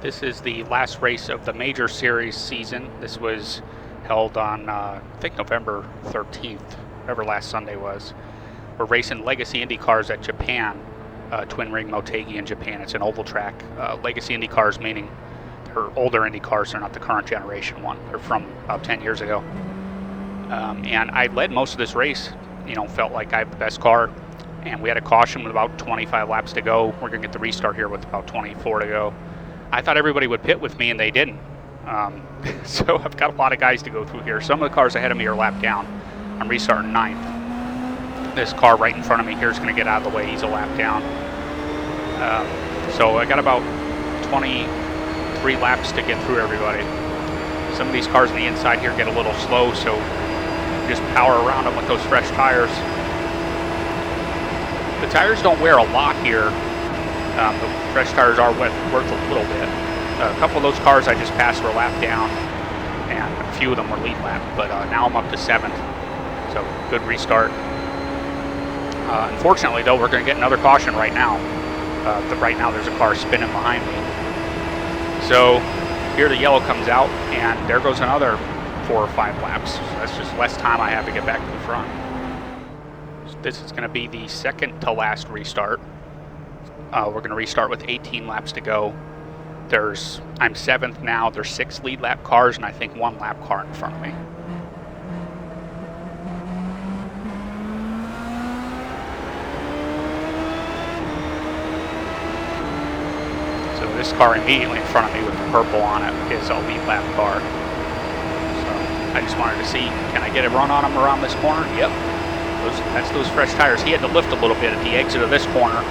This is the last race of the Major Series season. This was held on, I think, November 13th, whatever last Sunday was. We're racing Legacy Indy cars at Japan, Twin Ring Motegi in Japan. It's an oval track. Legacy Indy cars meaning they're older Indy cars, they're not the current generation one. They're from about 10 years ago. And I led most of this race, felt like I have the best car. And we had a caution with about 25 laps to go. We're going to get the restart here with about 24 to go. I thought everybody would pit with me, and they didn't. So I've got a lot of guys to go through here. Some of the cars ahead of me are lap down. I'm restarting 9th. This car right in front of me here is going to get out of the way. He's a lap down. So I got about 23 laps to get through everybody. Some of these cars on the inside here get a little slow, so just power around them with those fresh tires. The tires don't wear a lot here. The fresh tires are worth a little bit. A couple of those cars I just passed were lap down, and a few of them were lead lap, but now I'm up to 7th, so good restart. Unfortunately, though, we're going to get another caution right now. Right now there's a car spinning behind me. So here the yellow comes out, and there goes another 4 or 5 laps. So that's just less time I have to get back to the front. So this is going to be the second to last restart. We're going to restart with 18 laps to go. I'm 7th now. There's 6 lead lap cars and I think 1 lap car in front of me. So this car immediately in front of me with the purple on it is a lead lap car. So I just wanted to see, can I get a run on him around this corner? Yep. That's those fresh tires. He had to lift a little bit at the exit of this corner.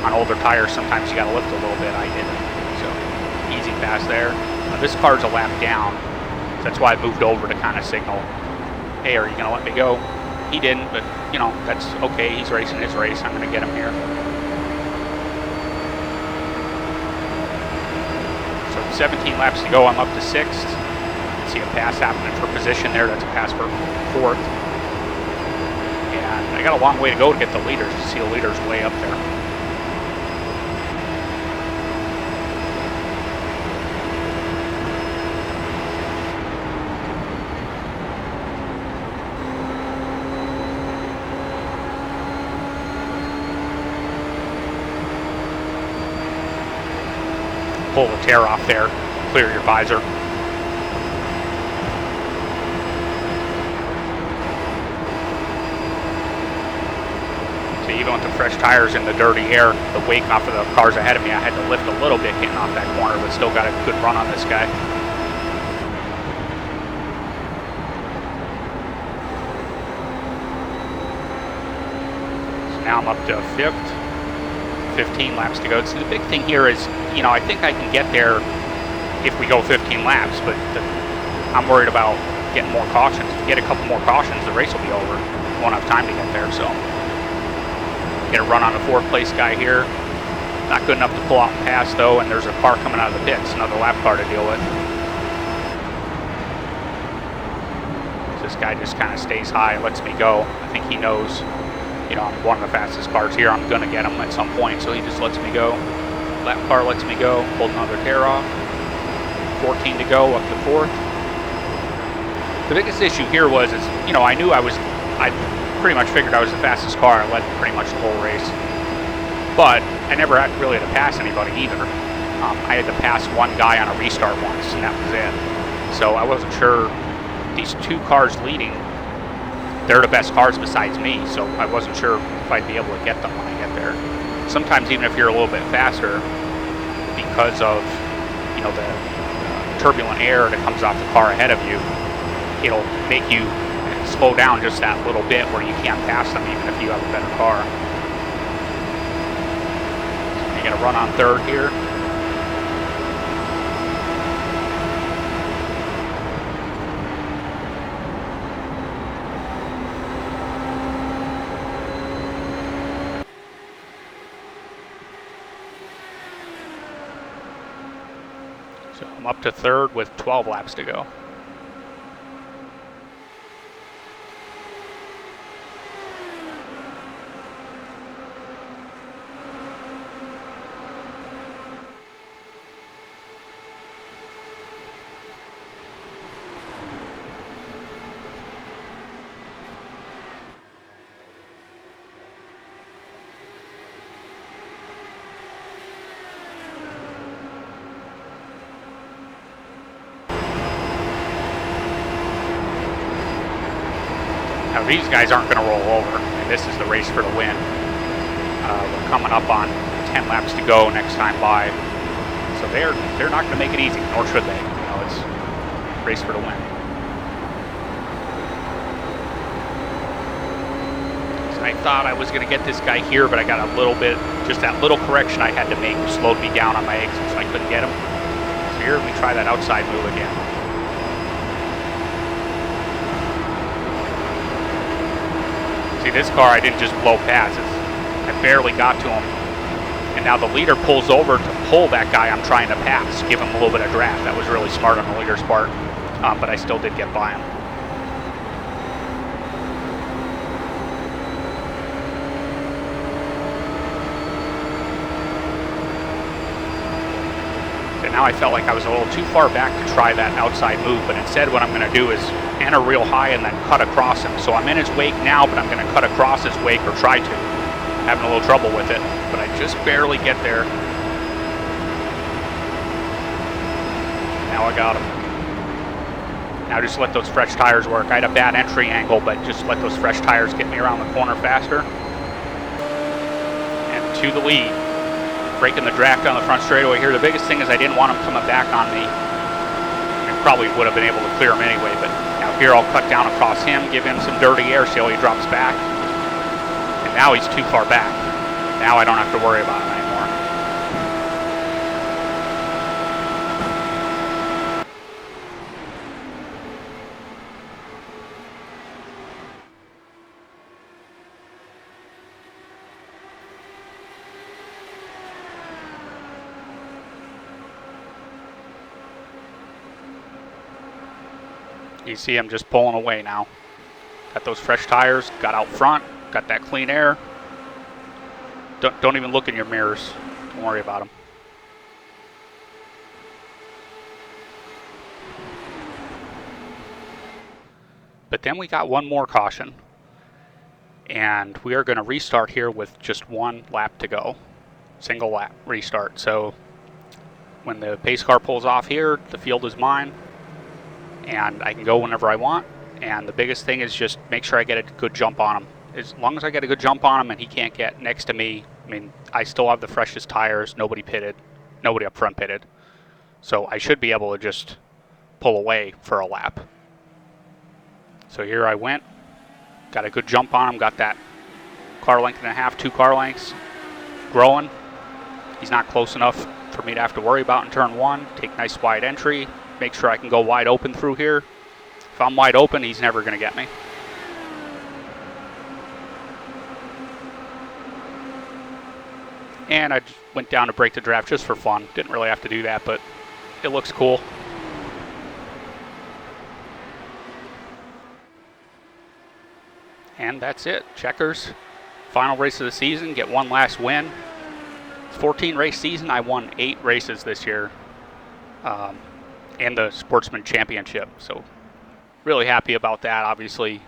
On older tires, sometimes you got to lift a little bit. I didn't. So easy pass there. This car's a lap down. So that's why I moved over to kind of signal, hey, are you going to let me go? He didn't, but, that's okay. He's racing his race. I'm going to get him here. So 17 laps to go. I'm up to 6th. You can see a pass happening for position there. That's a pass for 4th. And I got a long way to go to get the leaders. You see the leaders way up there. Pull the tear off there, clear your visor. So even with the fresh tires and the dirty air, the wake off of the cars ahead of me, I had to lift a little bit getting off that corner, but still got a good run on this guy. So now I'm up to 5th. 15 laps to go. So the big thing here is, I think I can get there if we go 15 laps, but I'm worried about getting more cautions. If we get a couple more cautions, the race will be over. Won't have time to get there, so. Get a run on the 4th place guy here. Not good enough to pull out and pass, though, and there's a car coming out of the pits, another lap car to deal with. So this guy just kind of stays high, lets me go. I think he knows I'm one of the fastest cars here. I'm going to get him at some point, so he just lets me go. Lap car lets me go. Pulled another tear off. 14 to go, up to 4th. The biggest issue here was, I knew I pretty much figured I was the fastest car. I led pretty much the whole race. But I never had really to pass anybody either. I had to pass one guy on a restart once, and that was it. So I wasn't sure. These 2 cars leading, they're the best cars besides me, so I wasn't sure if I'd be able to get them when I get there. Sometimes even if you're a little bit faster, because of the turbulent air that comes off the car ahead of you, it'll make you slow down just that little bit where you can't pass them even if you have a better car. So you got to run on 3rd here. I'm up to 3rd with 12 laps to go. Now these guys aren't going to roll over, and this is the race for the win. We're coming up on 10 laps to go next time by, so they're not going to make it easy, nor should they. You know, it's race for the win. So I thought I was going to get this guy here, but I got a little bit, just that little correction I had to make slowed me down on my exit, so I couldn't get him. So here we try that outside move again. See, this car I didn't just blow past. I barely got to him. And now the leader pulls over to pull that guy I'm trying to pass, give him a little bit of draft. That was really smart on the leader's part, but I still did get by him. So now I felt like I was a little too far back to try that outside move, but instead what I'm going to do is enter real high and then cut across him. So I'm in his wake now, but I'm going to cut across his wake, or try to. Having a little trouble with it, but I just barely get there. Now I got him. Now just let those fresh tires work. I had a bad entry angle, but just let those fresh tires get me around the corner faster. And to the lead. Breaking the draft on the front straightaway here. The biggest thing is I didn't want him coming back on me. I probably would have been able to clear him anyway, but now here I'll cut down across him, give him some dirty air, see how he drops back. And now he's too far back. Now I don't have to worry about him anymore. You see him just pulling away now. Got those fresh tires, got out front, got that clean air. Don't even look in your mirrors. Don't worry about them. But then we got one more caution. And we are going to restart here with just one lap to go. Single lap restart. So when the pace car pulls off here, the field is mine. And I can go whenever I want. And the biggest thing is just make sure I get a good jump on him. As long as I get a good jump on him and he can't get next to me, I mean, I still have the freshest tires, nobody pitted, nobody up front pitted. So I should be able to just pull away for a lap. So here I went, got a good jump on him, got that car length and a half, 2 car lengths, growing. He's not close enough for me to have to worry about in turn 1. Take nice wide entry, make sure I can go wide open through here. If I'm wide open, he's never going to get me. And I just went down to break the draft just for fun. Didn't really have to do that, but it looks cool. And that's it. Checkers. Final race of the season. Get one last win. It's a 14 race season. I won 8 races this year. And the Sportsman Championship. So really happy about that. Obviously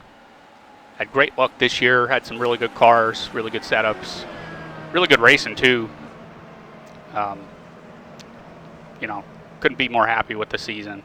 had great luck this year. Had some really good cars, really good setups. Really good racing too. You know, couldn't be more happy with the season.